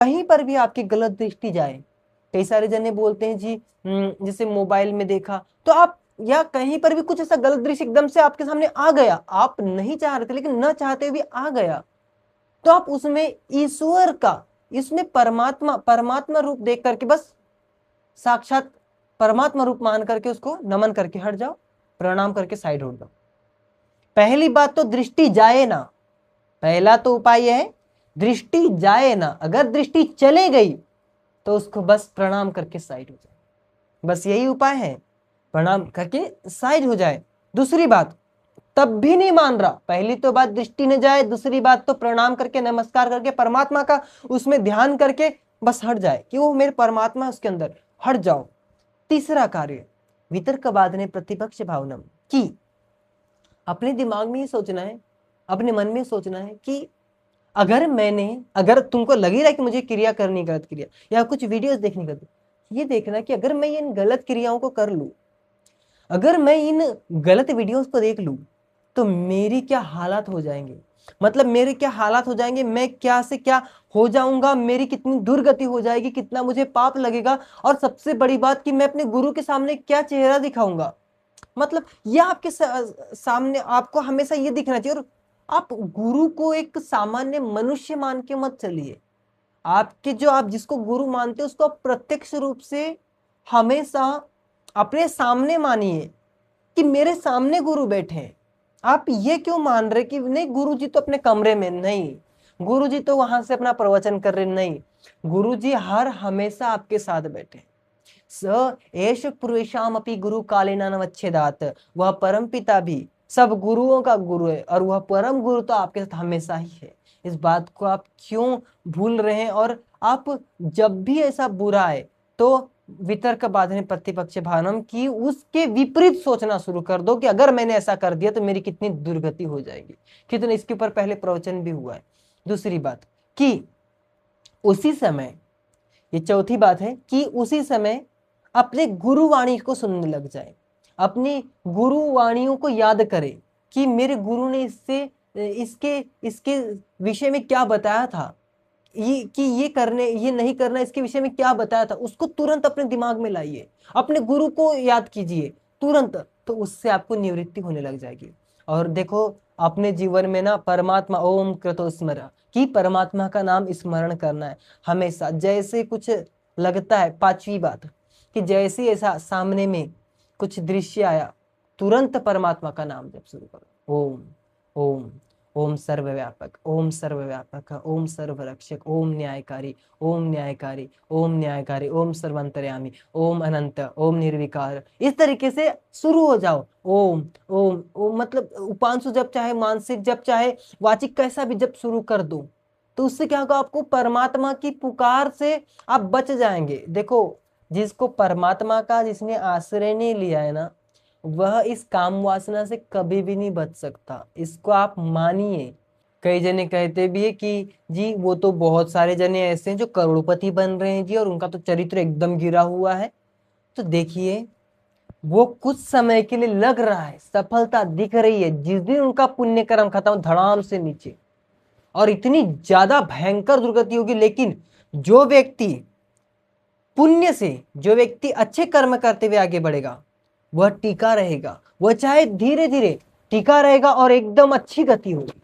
कहीं पर भी आपकी गलत दृष्टि जाए, कई सारे जने बोलते हैं जी जैसे मोबाइल में देखा तो आप, या कहीं पर भी कुछ ऐसा गलत दृश्य एकदम से आपके सामने आ गया, आप नहीं चाह रहे थे लेकिन न चाहते हुए आ गया, तो आप उसमें ईश्वर का, इसमें परमात्मा परमात्मा रूप देख करके बस साक्षात परमात्मा रूप मान करके उसको नमन करके हट जाओ, प्रणाम करके साइड हो जाओ। पहली बात तो दृष्टि जाए ना, पहला तो उपाय यह है दृष्टि जाए ना, अगर दृष्टि चले गई तो उसको बस प्रणाम करके साइड हो जाए, बस यही उपाय है, प्रणाम करके साइड हो जाए। दूसरी बात, तब भी नहीं मान रहा, पहली तो बात दृष्टि न जाए, दूसरी बात तो प्रणाम करके नमस्कार करके परमात्मा का उसमें ध्यान करके बस हट जाए कि वो मेरे परमात्मा उसके अंदर, हट जाओ। तीसरा कार्य वितर्क बाधने प्रतिपक्ष भावनम, कि अपने दिमाग में ये सोचना है, अपने मन में सोचना है कि अगर तुमको लग ही रहा है कि मुझे क्रिया करनी, गलत क्रिया या कुछ वीडियोस देखनी गलत, ये देखना कि अगर मैं इन गलत क्रियाओं को कर लूं, अगर मैं इन गलत वीडियोस को देख लूं तो मेरी क्या हालात हो जाएंगे, मतलब मेरे क्या हालात हो जाएंगे, मैं क्या से क्या हो जाऊंगा, मेरी कितनी दुर्गति हो जाएगी, कितना मुझे पाप लगेगा, और सबसे बड़ी बात कि मैं अपने गुरु के सामने क्या चेहरा दिखाऊंगा। मतलब यह आपके सामने आपको हमेशा ये दिखना चाहिए। और आप गुरु को एक सामान्य मनुष्य मान के मत चलिए, आपके जो आप जिसको गुरु मानते हो उसको आप प्रत्यक्ष रूप से हमेशा अपने सामने मानिए कि मेरे सामने गुरु बैठे हैं। आप ये क्यों मान रहे कि नहीं गुरु जी तो अपने कमरे में, नहीं गुरु जी तो वहां से अपना प्रवचन कर रहे, नहीं, गुरु जी हर हमेशा आपके साथ बैठे। स एष पुरुषाम अपि गुरु कालेन नवच्छेदात, वह परम पिता भी सब गुरुओं का गुरु है और वह परम गुरु तो आपके साथ हमेशा ही है। इस बात को आप क्यों भूल रहे हैं? और आप जब भी ऐसा बुरा है तो वितर्क बाधने प्रतिपक्ष भावनम की उसके विपरीत सोचना शुरू कर दो कि अगर मैंने ऐसा कर दिया तो मेरी कितनी दुर्गति हो जाएगी। कितने इसके ऊपर पहले प्रवचन भी हुआ है। दूसरी बात कि उसी समय, ये चौथी बात है कि उसी समय अपने गुरुवाणी को सुनने लग जाए, अपनी गुरुवाणियों को याद करे कि मेरे गुरु ने इससे इसके इसके विषय में क्या बताया था, ये नहीं करना इसके विषय में क्या बताया था, उसको तुरंत अपने दिमाग में लाइए, अपने गुरु को याद कीजिए तुरंत, तो उससे आपको निवृत्ति होने लग जाएगी। और देखो अपने जीवन में ना परमात्मा ओम कृतो स्मर, कि परमात्मा का नाम स्मरण करना है हमेशा। जैसे कुछ लगता है, पांचवी बात कि जैसे ऐसा सामने में कुछ दृश्य आया, तुरंत परमात्मा का नाम जप शुरू करो। ओम ओम ओम सर्वव्यापक, ओम सर्वव्यापक, ओम सर्वरक्षक, ओम न्यायकारी, ओम न्यायकारी, ओम न्यायकारी, ओम सर्वंतर्यामी, ओम अनंत, ओम निर्विकार। इस तरीके से शुरू हो जाओ। ओम ओम ओम, मतलब उपांशु जप चाहे मानसिक जप चाहे वाचिक कैसा भी जप शुरू कर दो, तो उससे क्या होगा, आपको परमात्मा की पुकार से आप बच जाएंगे। देखो जिसको परमात्मा का जिसने आश्रय नहीं लिया है ना, वह इस काम वासना से कभी भी नहीं बच सकता, इसको आप मानिए। कई जने कहते भी है कि जी वो तो बहुत सारे जने ऐसे हैं जो करोड़पति बन रहे हैं जी और उनका तो चरित्र एकदम गिरा हुआ है। तो देखिए वो कुछ समय के लिए लग रहा है, सफलता दिख रही है, जिस दिन उनका पुण्य कर्म खत्म धड़ाम से नीचे और इतनी ज्यादा भयंकर दुर्गति होगी। लेकिन जो व्यक्ति पुण्य से, जो व्यक्ति अच्छे कर्म करते हुए आगे बढ़ेगा वह टिका रहेगा, वह चाहे धीरे धीरे टिका रहेगा और एकदम अच्छी गति होगी।